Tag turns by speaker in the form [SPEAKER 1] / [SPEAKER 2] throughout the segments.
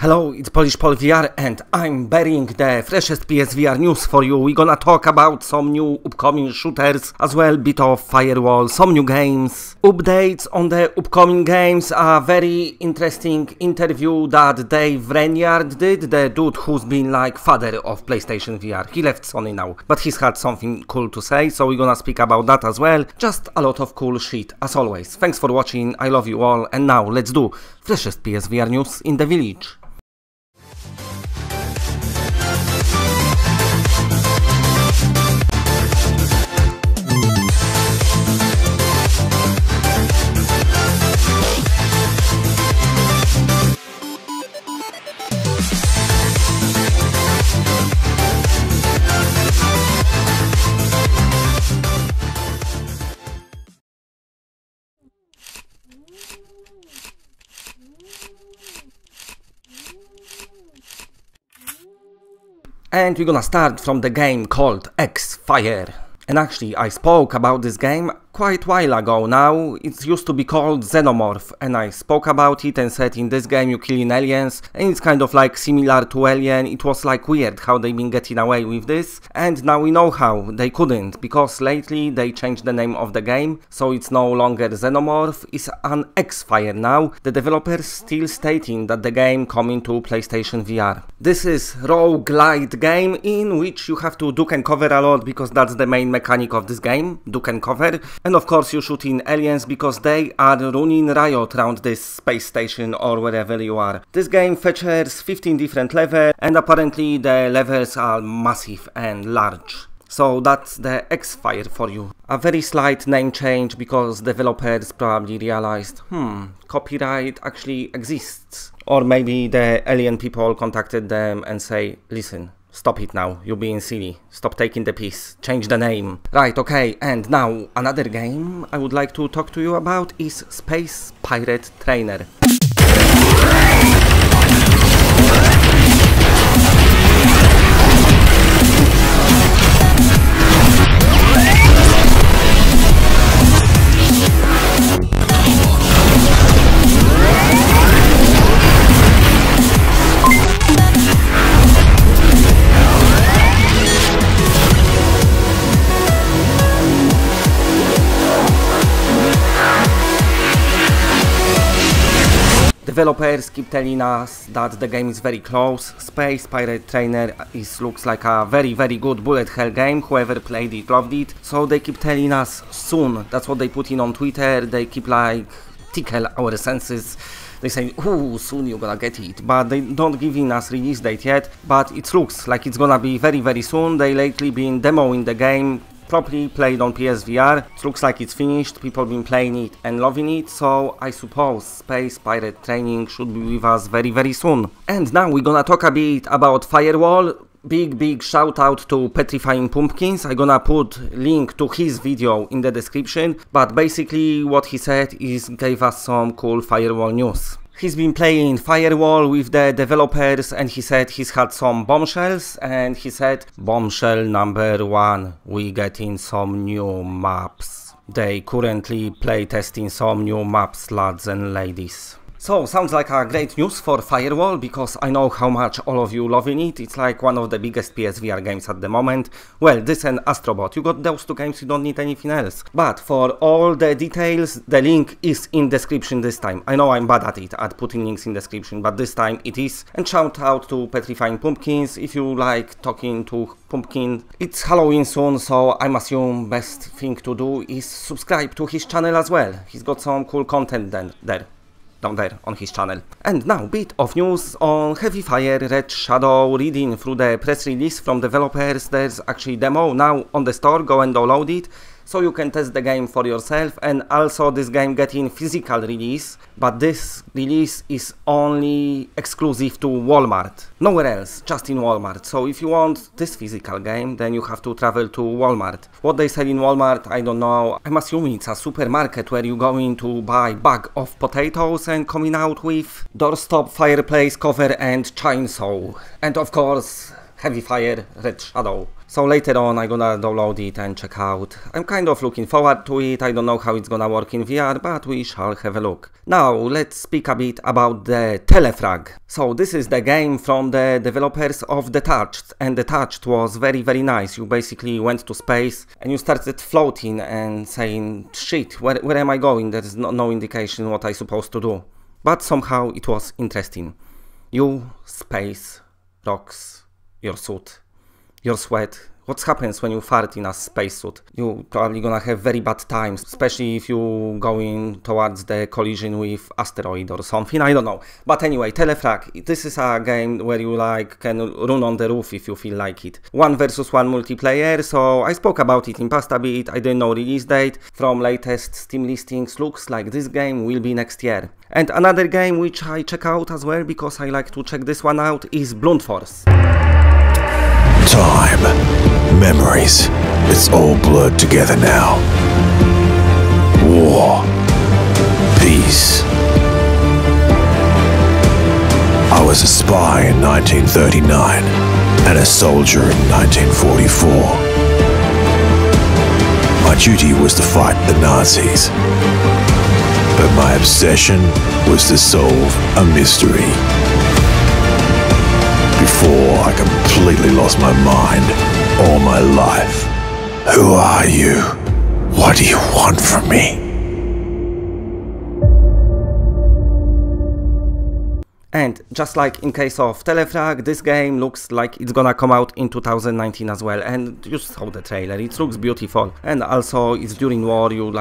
[SPEAKER 1] Hello, it's Polish Pol VR and I'm burying the freshest PSVR news for you. We're gonna talk about some new upcoming shooters, as well bit of Firewall, some new games, updates on the upcoming games, a very interesting interview that RANYARD did, the dude who's been like father of PlayStation VR. He left Sony now, but he's had something cool to say, so we're gonna speak about that as well. Just a lot of cool shit, as always. Thanks for watching, I love you all, and now let's do freshest PSVR news in the village. And we're gonna start from the game called Xfire. And actually, I spoke about this game quite a while ago now. It used to be called Xenomorph, and I spoke about it and said in this game you killing aliens, and it's kind of like similar to Alien. It was like weird how they've been getting away with this, and now we know how they couldn't, because lately they changed the name of the game, so it's no longer Xenomorph, it's an Xfire now. The developers still stating that the game coming to PlayStation VR. This is roguelite game in which you have to duck and cover a lot, because that's the main mechanic of this game, duck and cover. And of course you shoot in aliens because they are running riot around this space station or wherever you are. This game features 15 different levels, and apparently the levels are massive and large. So that's the Xfire for you. A very slight name change because developers probably realized, copyright actually exists. Or maybe the alien people contacted them and say, listen, stop it now, you're being silly, stop taking the piss, change the name. Right, okay, and now another game I would like to talk to you about is Space Pirate Trainer. Developers keep telling us that the game is very close. Space Pirate Trainer looks like a very good bullet hell game. Whoever played it loved it. So they keep telling us soon. That's what they put in on Twitter. They keep like tickle our senses. They say, ooh, soon you're gonna get it. But they don't giving us release date yet. But it looks like it's gonna be very soon. They lately been demoing the game. Properly played on PSVR. It looks like it's finished, people been playing it and loving it, so I suppose Space Pirate Training should be with us very soon. And now we're gonna talk a bit about Firewall. Big shout out to Petrifying Pumpkins. I'm gonna put link to his video in the description, but basically what he said is gave us some cool Firewall news. He's been playing Firewall with the developers and he said he's had some bombshells, and he said bombshell number 1, we getting some new maps. They currently play testing some new maps, lads and ladies. So, sounds like a great news for Firewall, because I know how much all of you loving it. It's like one of the biggest PSVR games at the moment. Well, this and Astrobot, you got those two games, you don't need anything else. But for all the details, the link is in description this time. I know I'm bad at it, at putting links in description, but this time it is. And shout out to Petrifying Pumpkins, if you like talking to Pumpkin. It's Halloween soon, so I'm assuming best thing to do is subscribe to his channel as well. He's got some cool content down there on his channel. And now bit of news on Heavy Fire Red Shadow. Reading through the press release from developers, there's actually demo now on the store, go and download it. So you can test the game for yourself, and also this game getting physical release, but this release is only exclusive to Walmart, nowhere else, just in Walmart. So if you want this physical game, then you have to travel to Walmart. What they sell in Walmart, I don't know. I'm assuming it's a supermarket where you go in to buy bag of potatoes and coming out with doorstop, fireplace cover and chainsaw. And of course Heavy Fire, Red Shadow. So later on I'm gonna download it and check out. I'm kind of looking forward to it. I don't know how it's gonna work in VR, but we shall have a look. Now let's speak a bit about the TELEFRAG. So this is the game from the developers of Detached, and Detached was very nice. You basically went to space and you started floating and saying, shit, where am I going? There is no indication what I'm supposed to do. But somehow it was interesting. You, space, rocks, your suit, your sweat. What happens when you fart in a spacesuit? You're probably gonna have very bad times, especially if you going towards the collision with asteroid or something, I don't know. But anyway, TELEFRAG, this is a game where you can run on the roof if you feel like it. 1 versus 1 multiplayer, so I spoke about it in past a bit. I didn't know release date. From latest Steam listings, looks like this game will be next year. And another game which I check out as well, because I like to check this one out, is Blunt Force.
[SPEAKER 2] Time, memories, it's all blurred together now. War, peace. I was a spy in 1939 and a soldier in 1944. My duty was to fight the Nazis, but my obsession was to solve a mystery. Before I completely lost my mind all my life. Who are you? What do you want from me?
[SPEAKER 1] And just like in case of TELEFRAG, this game looks like it's gonna come out in 2019 as well, and you saw the trailer, it looks beautiful. And also it's during war, you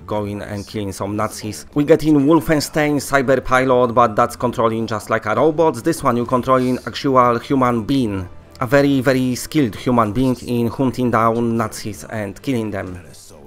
[SPEAKER 1] going and killing some Nazis. We get in Wolfenstein Cyber Pilot, but that's controlling just like a robot. This one you controlling actual human being. A very skilled human being in hunting down Nazis and killing them.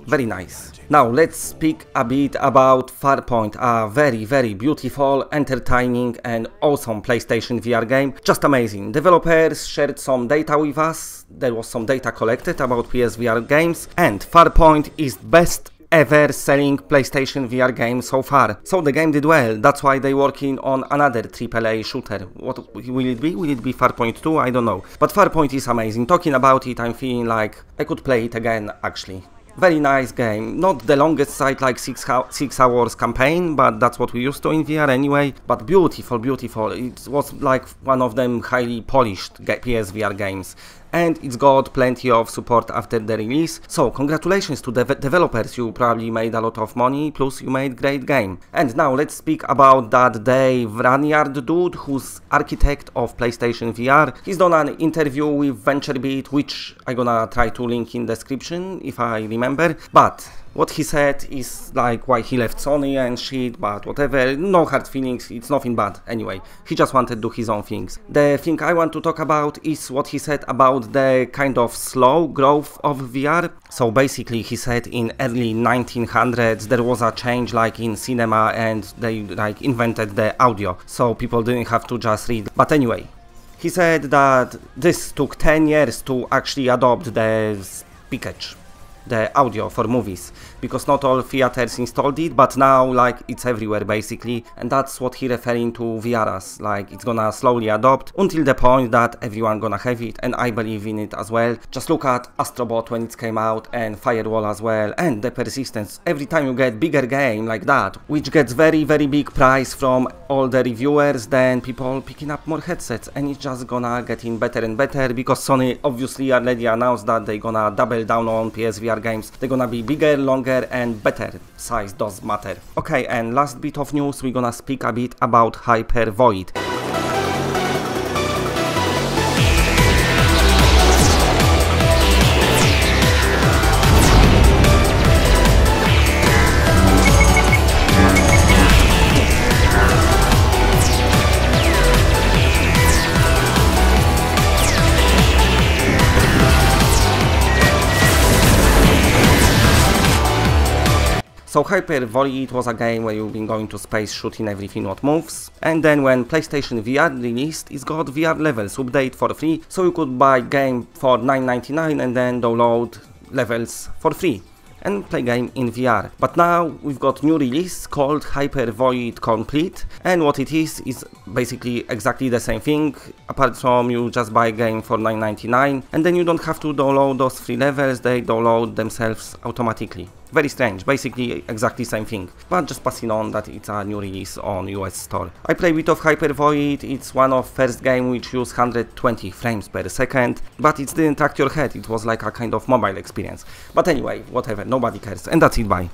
[SPEAKER 1] Very nice. Now let's speak a bit about FARPOINT, a very beautiful, entertaining and awesome PlayStation VR game. Just amazing. Developers shared some data with us. There was some data collected about PSVR games, and FARPOINT is best ever selling PlayStation VR game so far. So the game did well, that's why they're working on another AAA shooter. What will it be? Will it be FARPOINT 2? I don't know. But FARPOINT is amazing. Talking about it, I'm feeling like I could play it again actually. Very nice game, not the longest side like 6 hours campaign, but that's what we used to in VR anyway. But beautiful. It was like one of them highly polished PSVR games. And it's got plenty of support after the release, so congratulations to the developers, you probably made a lot of money, plus you made great game. And now let's speak about that Dave RANYARD dude, who's architect of PlayStation VR. He's done an interview with VentureBeat, which I'm gonna try to link in description if I remember, but what he said is like why he left Sony and shit, but whatever, no hard feelings, it's nothing bad. Anyway, he just wanted to do his own things. The thing I want to talk about is what he said about the kind of slow growth of VR. So basically he said in early 1900s there was a change like in cinema, and they like invented the audio, so people didn't have to just read. But anyway, he said that this took 10 years to actually adopt the speakage, the audio for movies, because not all theaters installed it, but now like it's everywhere basically, and that's what he referring to VR as, like it's gonna slowly adopt until the point that everyone gonna have it, and I believe in it as well. Just look at Astrobot when it came out, and Firewall as well, and the persistence. Every time you get bigger game like that, which gets very big price from all the reviewers, then people picking up more headsets, and it's just gonna getting better and better, because Sony obviously already announced that they're gonna double down on PSVR games. They're gonna be bigger, longer and better. Size does matter. Okay, and last bit of news, we're gonna speak a bit about Hyper Void. So Hyper Void was a game where you've been going to space shooting everything what moves, and then when PlayStation VR released, it's got VR levels update for free, so you could buy game for $9.99 and then download levels for free. and play game in VR. But now we've got new release called Hyper Void Complete, and what it is basically exactly the same thing, apart from you just buy a game for $9.99 and then you don't have to download those free levels, they download themselves automatically. Very strange, basically exactly same thing, but just passing on that it's a new release on US store. I played a bit of Hyper Void. It's one of first game which use 120 frames per second, but it didn't touch your head, it was like a kind of mobile experience. But anyway, whatever, nobody cares, and that's it, bye.